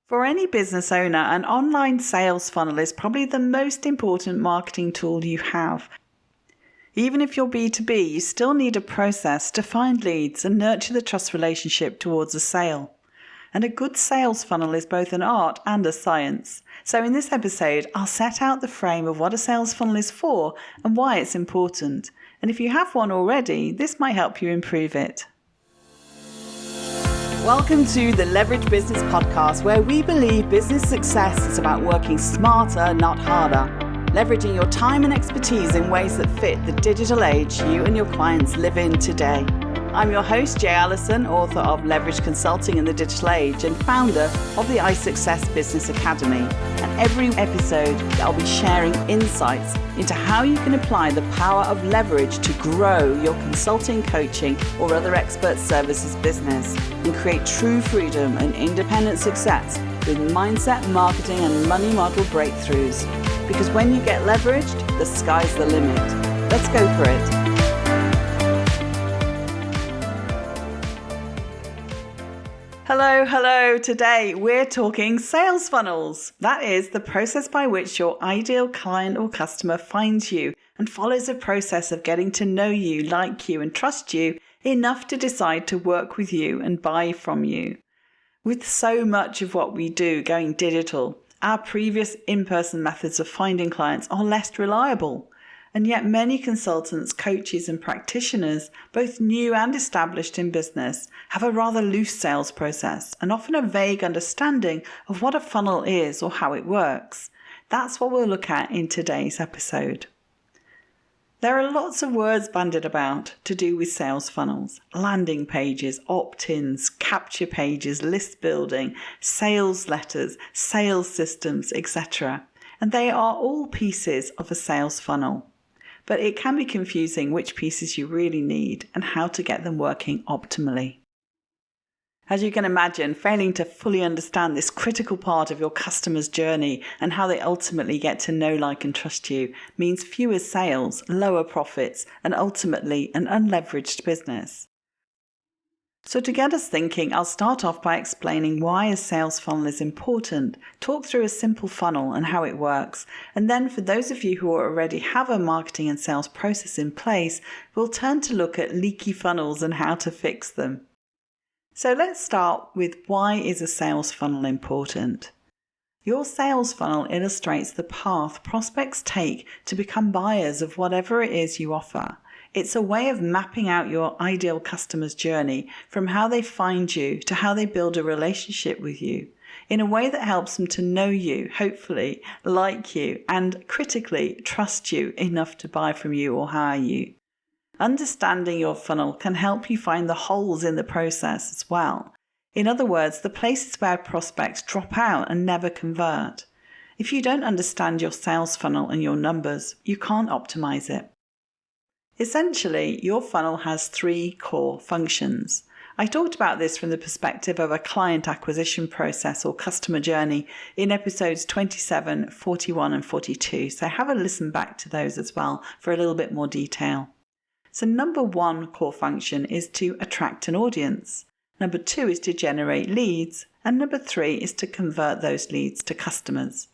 For any business owner, an online sales funnel is probably the most important marketing tool you have. Even if you're B2b, you still need a process to find leads and nurture the trust relationship towards a sale. And a good sales funnel is both an art and a science. So in this episode, I'll set out the frame of what a sales funnel is for and why it's important. And if you have one already, this might help you improve it. Welcome to the Leverage Business Podcast, where we believe business success is about working smarter, not harder. Leveraging your time and expertise in ways that fit the digital age you and your clients live in today. I'm your host, Jay Allison, author of Leverage Consulting in the Digital Age and founder of the iSuccess Business Academy. And every episode, I'll be sharing insights into how you can apply the power of leverage to grow your consulting, coaching, or other expert services business and create true freedom and independent success with mindset, marketing, and money model breakthroughs. Because when you get leveraged, the sky's the limit. Let's go for it. Hello. Today we're talking sales funnels. That is the process by which your ideal client or customer finds you and follows a process of getting to know you, like you, and trust you enough to decide to work with you and buy from you. With so much of what we do going digital, our previous in-person methods of finding clients are less reliable. And yet many consultants, coaches and practitioners, both new and established in business, have a rather loose sales process and often a vague understanding of what a funnel is or how it works. That's what we'll look at in today's episode. There are lots of words bandied about to do with sales funnels: landing pages, opt-ins, capture pages, list building, sales letters, sales systems, etc. And they are all pieces of a sales funnel. But it can be confusing which pieces you really need and how to get them working optimally. As you can imagine, failing to fully understand this critical part of your customer's journey and how they ultimately get to know, like, and trust you means fewer sales, lower profits, and ultimately an unleveraged business. So to get us thinking, I'll start off by explaining why a sales funnel is important, talk through a simple funnel and how it works, and then for those of you who already have a marketing and sales process in place, we'll turn to look at leaky funnels and how to fix them. So let's start with why is a sales funnel important? Your sales funnel illustrates the path prospects take to become buyers of whatever it is you offer. It's a way of mapping out your ideal customer's journey from how they find you to how they build a relationship with you in a way that helps them to know you, hopefully like you, and critically trust you enough to buy from you or hire you. Understanding your funnel can help you find the holes in the process as well. In other words, the places where prospects drop out and never convert. If you don't understand your sales funnel and your numbers, you can't optimize it. Essentially, your funnel has three core functions. I talked about this from the perspective of a client acquisition process or customer journey in episodes 27, 41 and 42, so have a listen back to those as well for a little bit more detail. So number one core function is to attract an audience. Number two is to generate leads. And number three is to convert those leads to customers.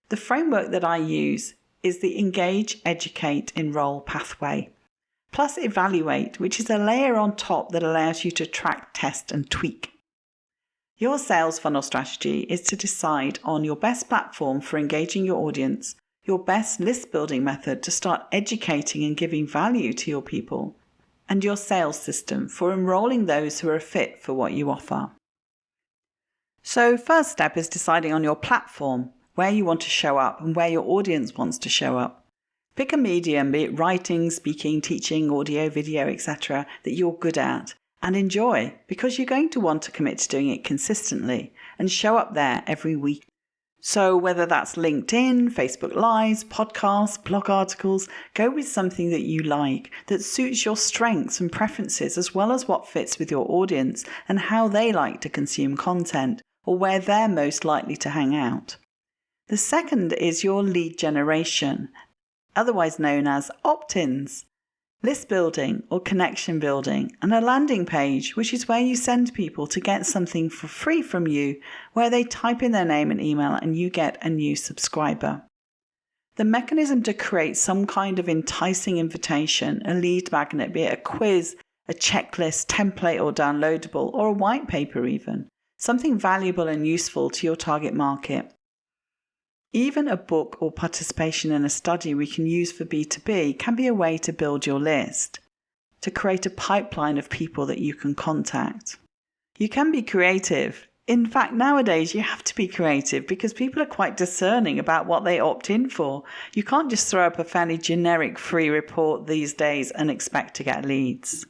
The framework that I use is the engage, educate, enroll pathway. Plus evaluate, which is a layer on top that allows you to track, test and tweak. Your sales funnel strategy is to decide on your best platform for engaging your audience, your best list building method to start educating and giving value to your people, and your sales system for enrolling those who are fit for what you offer. So first step is deciding on your platform, where you want to show up and where your audience wants to show up. Pick a medium, be it writing, speaking, teaching, audio, video, etc., that you're good at and enjoy, because you're going to want to commit to doing it consistently and show up there every week. So whether that's LinkedIn, Facebook Lives, podcasts, blog articles, go with something that you like, that suits your strengths and preferences, as well as what fits with your audience and how they like to consume content or where they're most likely to hang out. The second is your lead generation, otherwise known as opt-ins. list building or connection building, and a landing page, which is where you send people to get something for free from you, where they type in their name and email and you get a new subscriber. The mechanism to create some kind of enticing invitation, a lead magnet, be it a quiz, a checklist, template or downloadable, or a white paper even, something valuable and useful to your target market. Even a book or participation in a study we can use for B2B can be a way to build your list, to create a pipeline of people that you can contact. You can be creative. In fact, nowadays you have to be creative because people are quite discerning about what they opt in for. You can't just throw up a fairly generic free report these days and expect to get leads.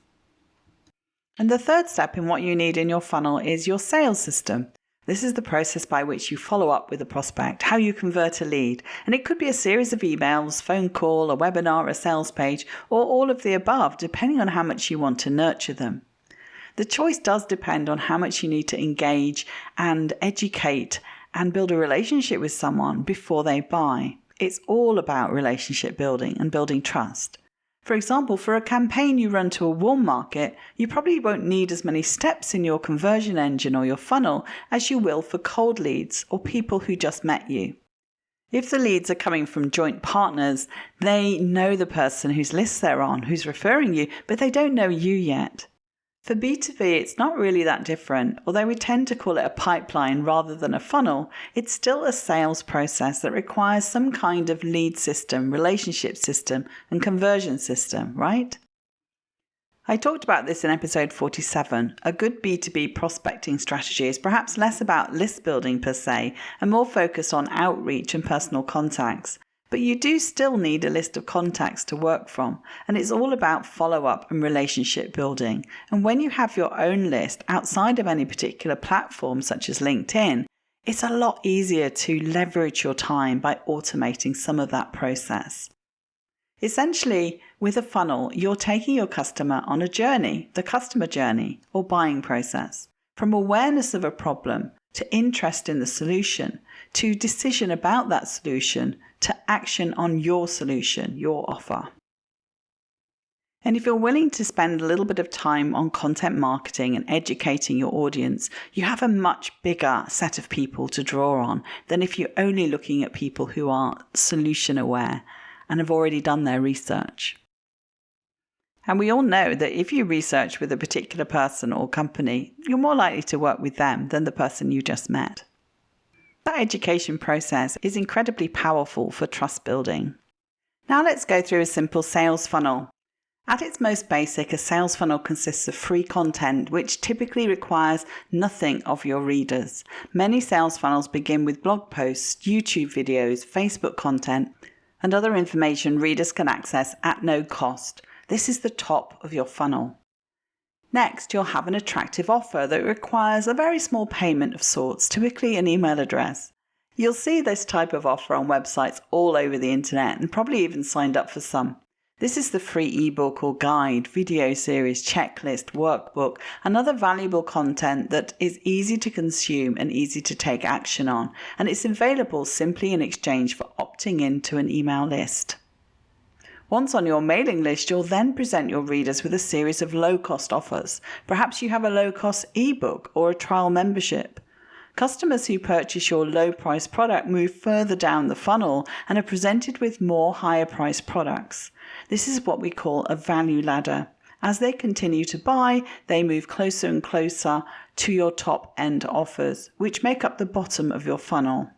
And the third step in what you need in your funnel is your sales system. This is the process by which you follow up with a prospect, how you convert a lead. And it could be a series of emails, phone call, a webinar, a sales page, or all of the above, depending on how much you want to nurture them. The choice does depend on how much you need to engage and educate and build a relationship with someone before they buy. It's all about relationship building and building trust. For example, for a campaign you run to a warm market, you probably won't need as many steps in your conversion engine or your funnel as you will for cold leads or people who just met you. If the leads are coming from joint partners, they know the person whose list they're on, who's referring you, but they don't know you yet. For B2B, it's not really that different. Although we tend to call it a pipeline rather than a funnel, it's still a sales process that requires some kind of lead system, relationship system, and conversion system, right? I talked about this in episode 47. A good B2B prospecting strategy is perhaps less about list building per se and more focused on outreach and personal contacts. But you do still need a list of contacts to work from, and it's all about follow-up and relationship building. And when you have your own list outside of any particular platform, such as LinkedIn, it's a lot easier to leverage your time by automating some of that process. Essentially, with a funnel, you're taking your customer on a journey, the customer journey or buying process, from awareness of a problem to interest in the solution, to decision about that solution, to action on your solution, your offer. And if you're willing to spend a little bit of time on content marketing and educating your audience, you have a much bigger set of people to draw on than if you're only looking at people who are solution aware and have already done their research. And we all know that if you research with a particular person or company, you're more likely to work with them than the person you just met. That education process is incredibly powerful for trust building. Now let's go through a simple sales funnel. At its most basic, a sales funnel consists of free content, which typically requires nothing of your readers. Many sales funnels begin with blog posts, YouTube videos, Facebook content, and other information readers can access at no cost. This is the top of your funnel. Next, you'll have an attractive offer that requires a very small payment of sorts, typically an email address. You'll see this type of offer on websites all over the internet and probably even signed up for some. This is the free ebook or guide, video series, checklist, workbook, and other valuable content that is easy to consume and easy to take action on, and it's available simply in exchange for opting into an email list. Once on your mailing list, you'll then present your readers with a series of low-cost offers. Perhaps you have a low-cost ebook or a trial membership. Customers who purchase your low-price product move further down the funnel and are presented with more higher-priced products. This is what we call a value ladder. As they continue to buy, they move closer and closer to your top-end offers, which make up the bottom of your funnel.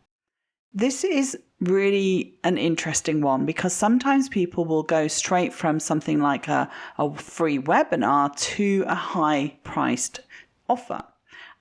This is really an interesting one because sometimes people will go straight from something like a free webinar to a high-priced offer.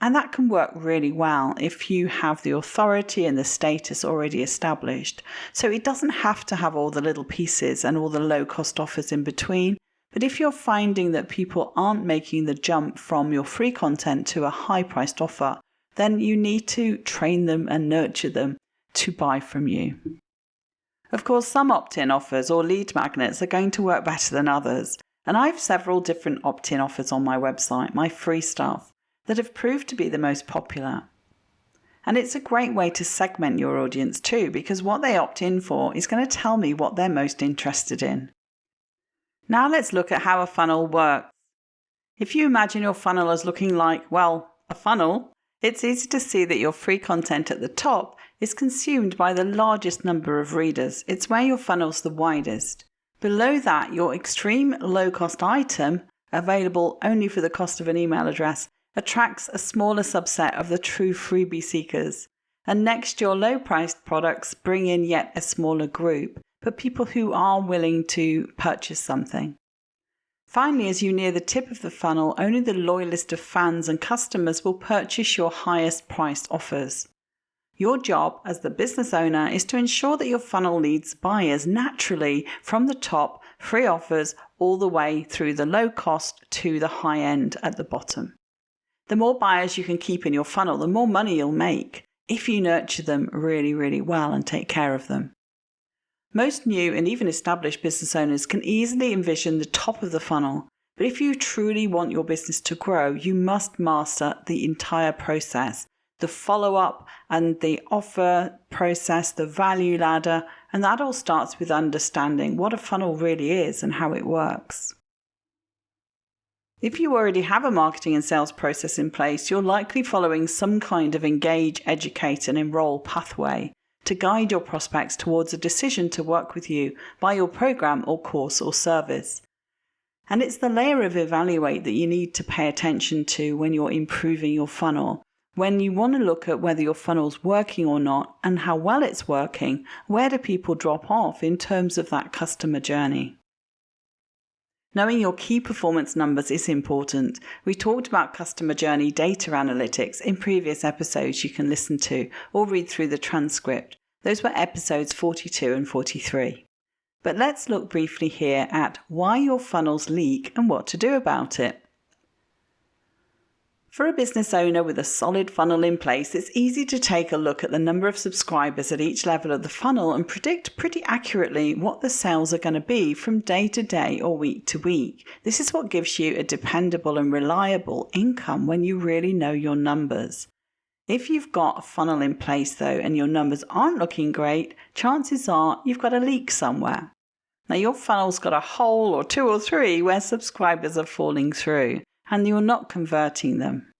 And that can work really well if you have the authority and the status already established. So it doesn't have to have all the little pieces and all the low-cost offers in between. But if you're finding that people aren't making the jump from your free content to a high-priced offer, then you need to train them and nurture them to buy from you. Of course, some opt-in offers or lead magnets are going to work better than others. And I have several different opt-in offers on my website, my free stuff, that have proved to be the most popular. And it's a great way to segment your audience too, because what they opt in for is going to tell me what they're most interested in. Now let's look at how a funnel works. If you imagine your funnel as looking like, well, a funnel, it's easy to see that your free content at the top is consumed by the largest number of readers. It's where your funnel's the widest. Below that, your extreme low-cost item, available only for the cost of an email address, attracts a smaller subset of the true freebie seekers. And next, your low-priced products bring in yet a smaller group, but people who are willing to purchase something. Finally, as you near the tip of the funnel, only the loyalist of fans and customers will purchase your highest priced offers. Your job as the business owner is to ensure that your funnel leads buyers naturally from the top, free offers, all the way through the low cost to the high end at the bottom. The more buyers you can keep in your funnel, the more money you'll make if you nurture them really, really well and take care of them. Most new and even established business owners can easily envision the top of the funnel, but if you truly want your business to grow, you must master the entire process, the follow-up and the offer process, the value ladder, and that all starts with understanding what a funnel really is and how it works. If you already have a marketing and sales process in place, you're likely following some kind of engage, educate, and enroll pathway to guide your prospects towards a decision to work with you, buy your program or course or service. And it's the layer of evaluate that you need to pay attention to when you're improving your funnel. When you want to look at whether your funnel's working or not and how well it's working, where do people drop off in terms of that customer journey? Knowing your key performance numbers is important. We talked about customer journey data analytics in previous episodes you can listen to or read through the transcript. Those were episodes 42 and 43. But let's look briefly here at why your funnels leak and what to do about it. For a business owner with a solid funnel in place, it's easy to take a look at the number of subscribers at each level of the funnel and predict pretty accurately what the sales are going to be from day to day or week to week. This is what gives you a dependable and reliable income when you really know your numbers. If you've got a funnel in place though and your numbers aren't looking great, chances are you've got a leak somewhere. Now your funnel's got a hole or two or three where subscribers are falling through and you're not converting them.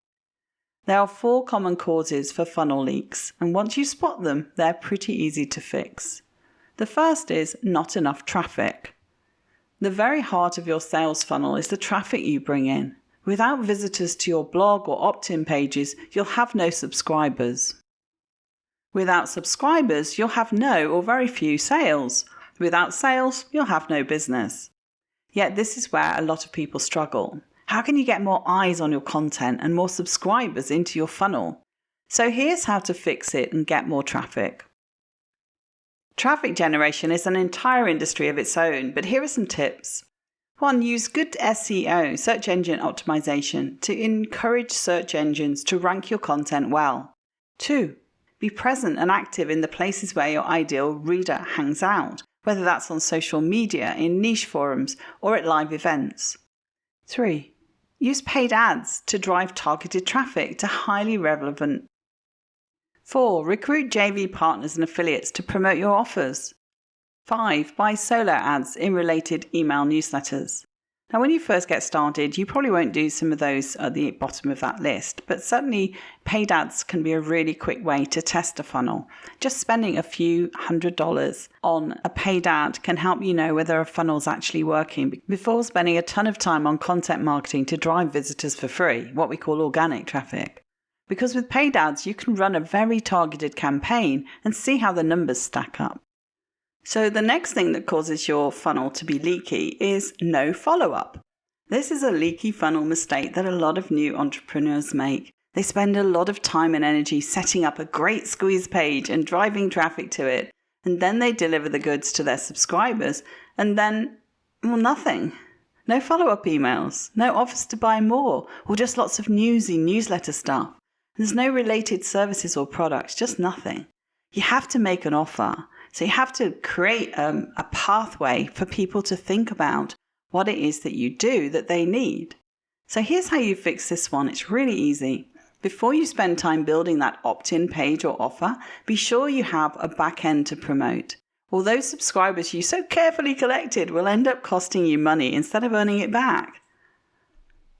There are 4 common causes for funnel leaks, and once you spot them, they're pretty easy to fix. The first is not enough traffic. The very heart of your sales funnel is the traffic you bring in. Without visitors to your blog or opt-in pages, you'll have no subscribers. Without subscribers, you'll have no or very few sales. Without sales, you'll have no business. Yet this is where a lot of people struggle. How can you get more eyes on your content and more subscribers into your funnel? So here's how to fix it and get more traffic. Traffic generation is an entire industry of its own, but here are some tips. 1. Use good SEO, search engine optimization, to encourage search engines to rank your content well. 2. Be present and active in the places where your ideal reader hangs out, whether that's on social media, in niche forums, or at live events. 3. Use paid ads to drive targeted traffic to highly relevant. 4. Recruit JV partners and affiliates to promote your offers. 5. Buy solo ads in related email newsletters. Now, when you first get started, you probably won't do some of those at the bottom of that list, but certainly paid ads can be a really quick way to test a funnel. Just spending a few $100s on a paid ad can help you know whether a funnel's actually working before spending a ton of time on content marketing to drive visitors for free, what we call organic traffic. Because with paid ads, you can run a very targeted campaign and see how the numbers stack up. So the next thing that causes your funnel to be leaky is no follow-up. This is a leaky funnel mistake that a lot of new entrepreneurs make. They spend a lot of time and energy setting up a great squeeze page and driving traffic to it, and then they deliver the goods to their subscribers, and then, nothing. No follow-up emails, no offers to buy more, or just lots of newsy newsletter stuff. There's no related services or products, just nothing. You have to make an offer. So you have to create a pathway for people to think about what it is that you do that they need. So here's how you fix this one. It's really easy. Before you spend time building that opt-in page or offer, be sure you have a back end to promote. Or those subscribers you so carefully collected will end up costing you money instead of earning it back.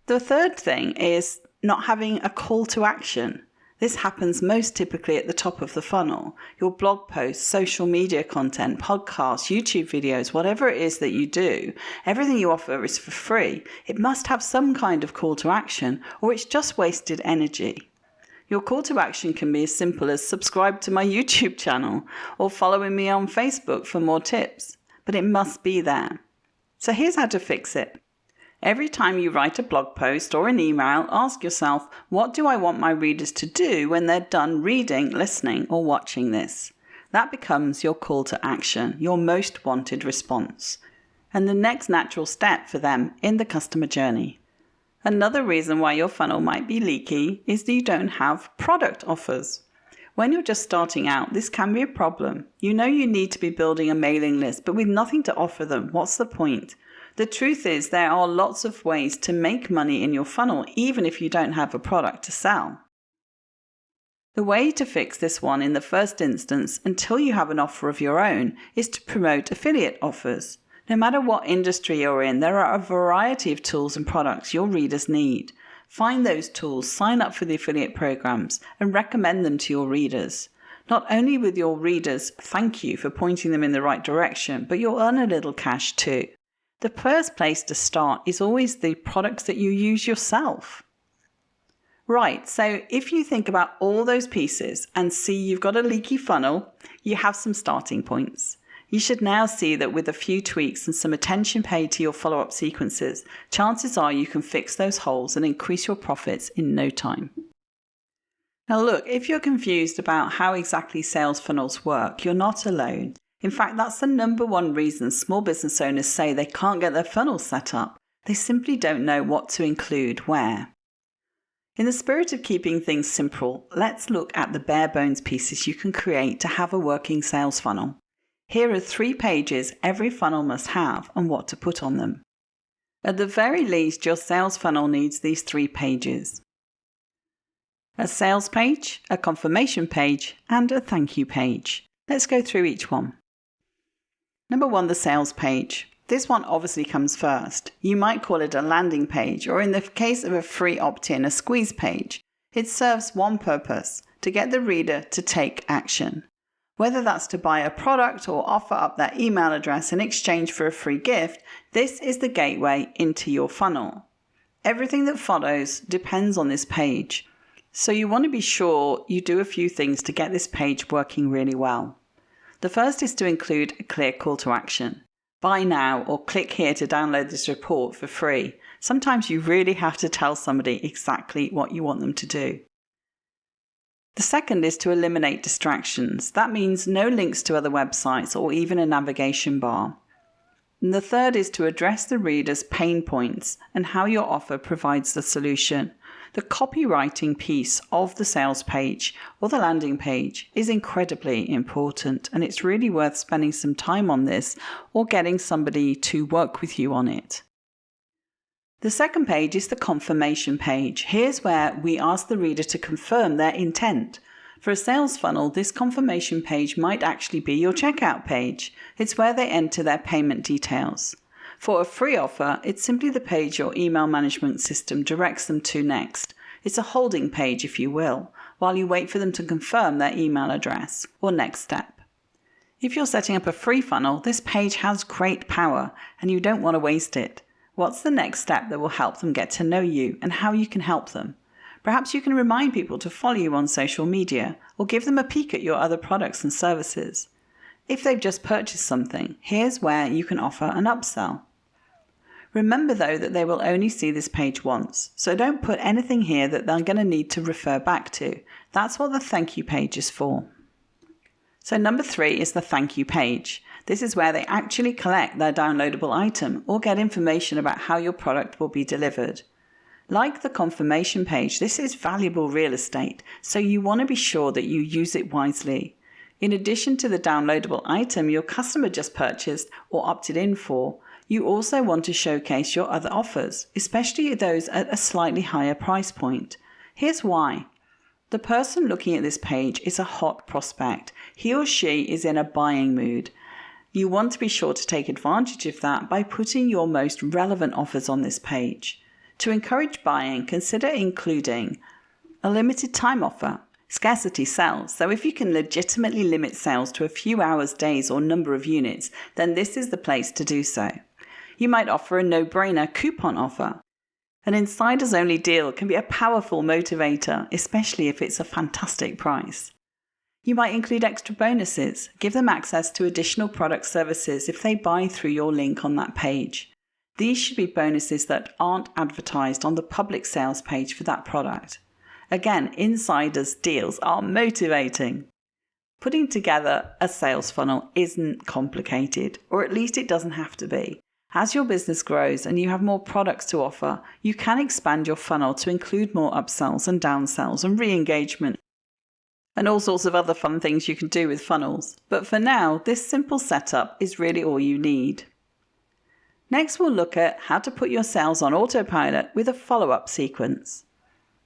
The third thing is not having a call to action. This happens most typically at the top of the funnel. Your blog posts, social media content, podcasts, YouTube videos, whatever it is that you do, everything you offer is for free. It must have some kind of call to action, or it's just wasted energy. Your call to action can be as simple as subscribe to my YouTube channel or following me on Facebook for more tips, but it must be there. So here's how to fix it. Every time you write a blog post or an email, ask yourself, what do I want my readers to do when they're done reading, listening, or watching this? That becomes your call to action, your most wanted response, and the next natural step for them in the customer journey. Another reason why your funnel might be leaky is that you don't have product offers. When you're just starting out, this can be a problem. You know you need to be building a mailing list, but with nothing to offer them, what's the point? The truth is there are lots of ways to make money in your funnel, even if you don't have a product to sell. The way to fix this one in the first instance, until you have an offer of your own, is to promote affiliate offers. No matter what industry you're in, there are a variety of tools and products your readers need. Find those tools, sign up for the affiliate programs, and recommend them to your readers. Not only will your readers thank you for pointing them in the right direction, but you'll earn a little cash too. The first place to start is always the products that you use yourself. Right, so if you think about all those pieces and see you've got a leaky funnel, you have some starting points. You should now see that with a few tweaks and some attention paid to your follow-up sequences, chances are you can fix those holes and increase your profits in no time. Now look, if you're confused about how exactly sales funnels work, you're not alone. In fact, that's the number one reason small business owners say they can't get their funnels set up. They simply don't know what to include where. In the spirit of keeping things simple, let's look at the bare bones pieces you can create to have a working sales funnel. Here are 3 pages every funnel must have and what to put on them. At the very least, your sales funnel needs these 3 pages. A sales page, a confirmation page, and a thank you page. Let's go through each one. Number 1, the sales page. This one obviously comes first. You might call it a landing page, or in the case of a free opt-in, a squeeze page. It serves one purpose, to get the reader to take action. Whether that's to buy a product or offer up their email address in exchange for a free gift, this is the gateway into your funnel. Everything that follows depends on this page. So you want to be sure you do a few things to get this page working really well. The first is to include a clear call to action. Buy now or click here to download this report for free. Sometimes you really have to tell somebody exactly what you want them to do. The second is to eliminate distractions. That means no links to other websites or even a navigation bar. And the third is to address the reader's pain points and how your offer provides the solution. The copywriting piece of the sales page or the landing page is incredibly important, and it's really worth spending some time on this or getting somebody to work with you on it. The second page is the confirmation page. Here's where we ask the reader to confirm their intent. For a sales funnel, this confirmation page might actually be your checkout page. It's where they enter their payment details. For a free offer, it's simply the page your email management system directs them to next. It's a holding page, if you will, while you wait for them to confirm their email address or next step. If you're setting up a free funnel, this page has great power and you don't want to waste it. What's the next step that will help them get to know you and how you can help them? Perhaps you can remind people to follow you on social media or give them a peek at your other products and services. If they've just purchased something, here's where you can offer an upsell. Remember though that they will only see this page once, so don't put anything here that they're going to need to refer back to. That's what the thank you page is for. So number 3 is the thank you page. This is where they actually collect their downloadable item or get information about how your product will be delivered. Like the confirmation page, this is valuable real estate, so you want to be sure that you use it wisely. In addition to the downloadable item your customer just purchased or opted in for, you also want to showcase your other offers, especially those at a slightly higher price point. Here's why. The person looking at this page is a hot prospect. He or she is in a buying mood. You want to be sure to take advantage of that by putting your most relevant offers on this page. To encourage buying, consider including a limited time offer. Scarcity sells, so if you can legitimately limit sales to a few hours, days, or number of units, then this is the place to do so. You might offer a no-brainer coupon offer. An insiders-only deal can be a powerful motivator, especially if it's a fantastic price. You might include extra bonuses. Give them access to additional product services if they buy through your link on that page. These should be bonuses that aren't advertised on the public sales page for that product. Again, insiders' deals are motivating. Putting together a sales funnel isn't complicated, or at least it doesn't have to be. As your business grows and you have more products to offer, you can expand your funnel to include more upsells and downsells and re-engagement, and all sorts of other fun things you can do with funnels. But for now, this simple setup is really all you need. Next, we'll look at how to put your sales on autopilot with a follow-up sequence.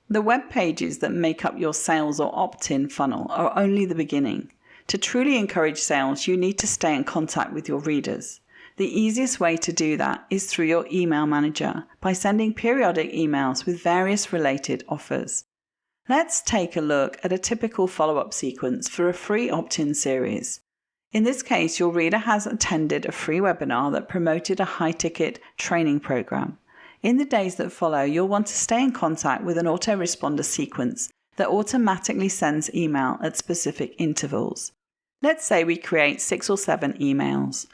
The web pages that make up your sales or opt-in funnel are only the beginning. To truly encourage sales, you need to stay in contact with your readers. The easiest way to do that is through your email manager by sending periodic emails with various related offers. Let's take a look at a typical follow-up sequence for a free opt-in series. In this case, your reader has attended a free webinar that promoted a high-ticket training program. In the days that follow, you'll want to stay in contact with an autoresponder sequence that automatically sends email at specific intervals. Let's say we create 6 or 7 emails.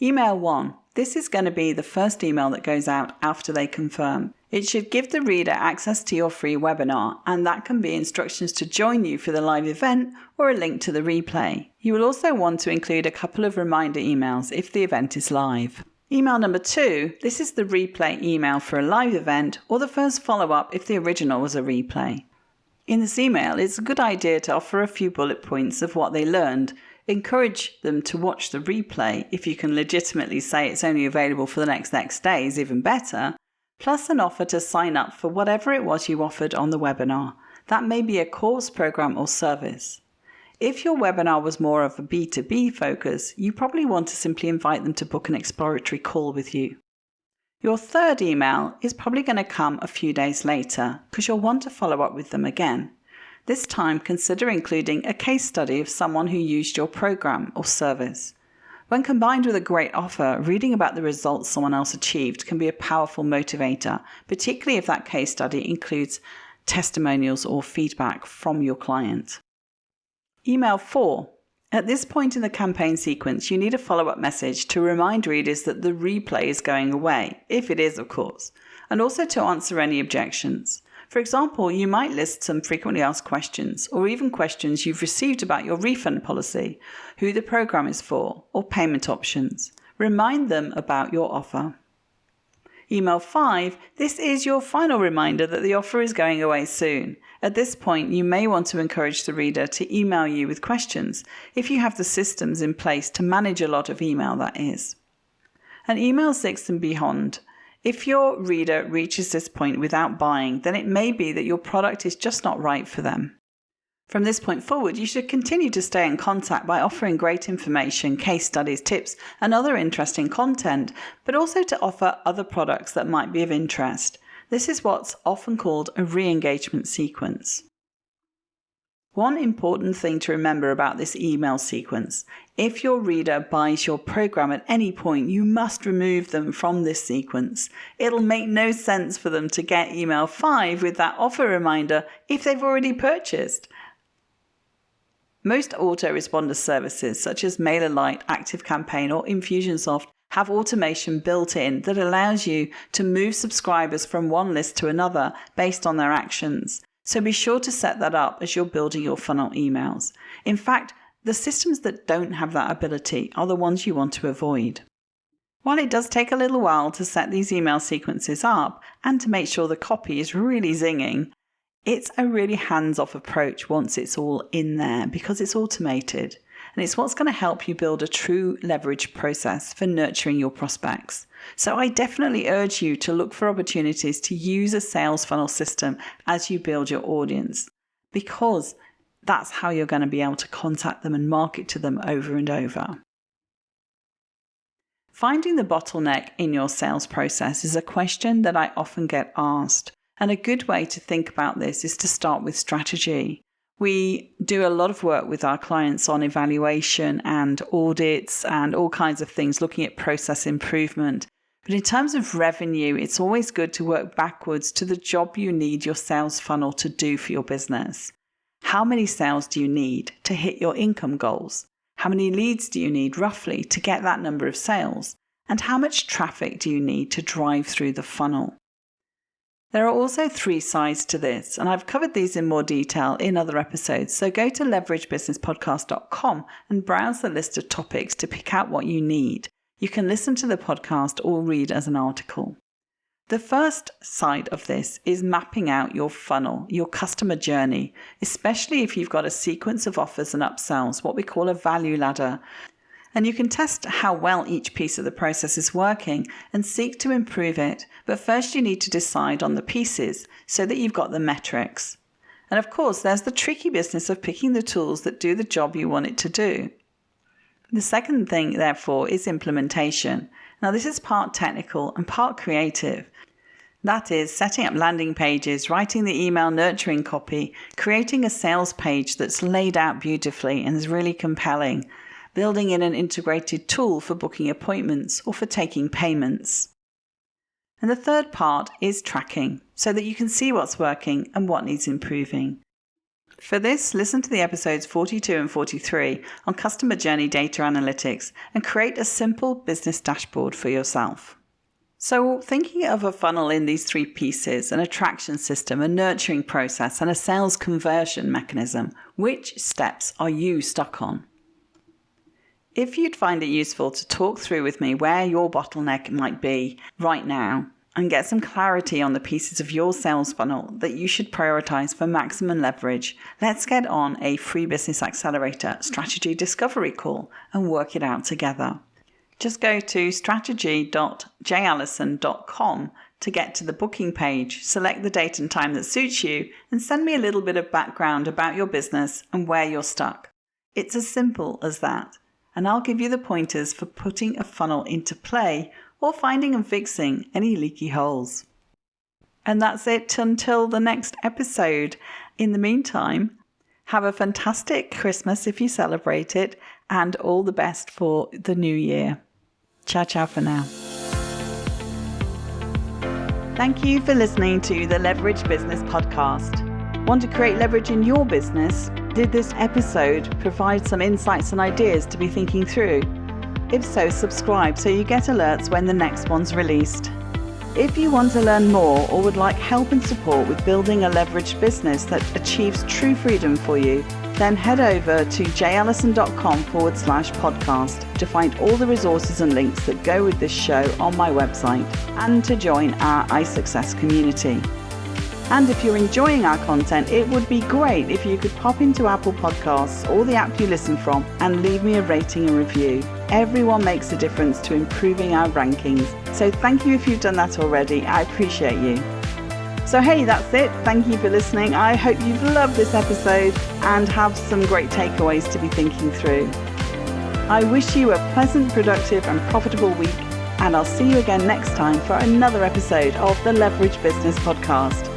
Email 1. This is going to be the first email that goes out after they confirm. It should give the reader access to your free webinar, and that can be instructions to join you for the live event or a link to the replay. You will also want to include a couple of reminder emails if the event is live. Email number 2, this is the replay email for a live event or the first follow-up if the original was a replay. In this email, it's a good idea to offer a few bullet points of what they learned. Encourage them to watch the replay. If you can legitimately say it's only available for the next days, even better, plus an offer to sign up for whatever it was you offered on the webinar. That may be a course, program, or service. If your webinar was more of a B2b focus, you probably want to simply invite them to book an exploratory call with you. Your third email is probably going to come a few days later because you'll want to follow up with them again. This time, consider including a case study of someone who used your program or service. When combined with a great offer, reading about the results someone else achieved can be a powerful motivator, particularly if that case study includes testimonials or feedback from your client. Email 4. At this point in the campaign sequence, you need a follow-up message to remind readers that the replay is going away, if it is, of course, and also to answer any objections. For example, you might list some frequently asked questions, or even questions you've received about your refund policy, who the program is for, or payment options. Remind them about your offer. Email 5. This is your final reminder that the offer is going away soon. At this point, you may want to encourage the reader to email you with questions, if you have the systems in place to manage a lot of email, that is. And email 6 and beyond. If your reader reaches this point without buying, then it may be that your product is just not right for them. From this point forward, you should continue to stay in contact by offering great information, case studies, tips, and other interesting content, but also to offer other products that might be of interest. This is what's often called a re-engagement sequence. One important thing to remember about this email sequence: if your reader buys your program at any point, you must remove them from this sequence. It'll make no sense for them to get email 5 with that offer reminder if they've already purchased. Most autoresponder services such as MailerLite, ActiveCampaign, or Infusionsoft have automation built in that allows you to move subscribers from one list to another based on their actions. So be sure to set that up as you're building your funnel emails. In fact, the systems that don't have that ability are the ones you want to avoid. While it does take a little while to set these email sequences up and to make sure the copy is really zinging, it's a really hands-off approach once it's all in there because it's automated. And it's what's going to help you build a true leverage process for nurturing your prospects. So I definitely urge you to look for opportunities to use a sales funnel system as you build your audience, because that's how you're going to be able to contact them and market to them over and over. Finding the bottleneck in your sales process is a question that I often get asked. And a good way to think about this is to start with strategy. We do a lot of work with our clients on evaluation and audits and all kinds of things, looking at process improvement. But in terms of revenue, it's always good to work backwards to the job you need your sales funnel to do for your business. How many sales do you need to hit your income goals? How many leads do you need roughly to get that number of sales? And how much traffic do you need to drive through the funnel? There are also 3 sides to this, and I've covered these in more detail in other episodes, so go to leveragebusinesspodcast.com and browse the list of topics to pick out what you need. You can listen to the podcast or read as an article. The first side of this is mapping out your funnel, your customer journey, especially if you've got a sequence of offers and upsells, what we call a value ladder. And you can test how well each piece of the process is working and seek to improve it. But first you need to decide on the pieces so that you've got the metrics. And of course, there's the tricky business of picking the tools that do the job you want it to do. The second thing, therefore, is implementation. Now, this is part technical and part creative. That is setting up landing pages, writing the email nurturing copy, creating a sales page that's laid out beautifully and is really compelling, building in an integrated tool for booking appointments or for taking payments. And the third part is tracking, so that you can see what's working and what needs improving. For this, listen to the episodes 42 and 43 on customer journey data analytics and create a simple business dashboard for yourself. So thinking of a funnel in these 3 pieces, an attraction system, a nurturing process, and a sales conversion mechanism, which steps are you stuck on? If you'd find it useful to talk through with me where your bottleneck might be right now and get some clarity on the pieces of your sales funnel that you should prioritize for maximum leverage, let's get on a free Business Accelerator strategy discovery call and work it out together. Just go to strategy.jallison.com to get to the booking page, select the date and time that suits you, and send me a little bit of background about your business and where you're stuck. It's as simple as that. And I'll give you the pointers for putting a funnel into play or finding and fixing any leaky holes. And that's it until the next episode. In the meantime, have a fantastic Christmas if you celebrate it, and all the best for the new year. Ciao, ciao for now. Thank you for listening to the Leverage Business Podcast. Want to create leverage in your business? Did this episode provide some insights and ideas to be thinking through? If so, subscribe so you get alerts when the next one's released. If you want to learn more or would like help and support with building a leveraged business that achieves true freedom for you, then head over to jallison.com/podcast to find all the resources and links that go with this show on my website and to join our iSuccess community. And if you're enjoying our content, it would be great if you could pop into Apple Podcasts or the app you listen from and leave me a rating and review. Everyone makes a difference to improving our rankings. So thank you if you've done that already. I appreciate you. So hey, that's it. Thank you for listening. I hope you've loved this episode and have some great takeaways to be thinking through. I wish you a pleasant, productive and profitable week, and I'll see you again next time for another episode of the Leverage Business Podcast.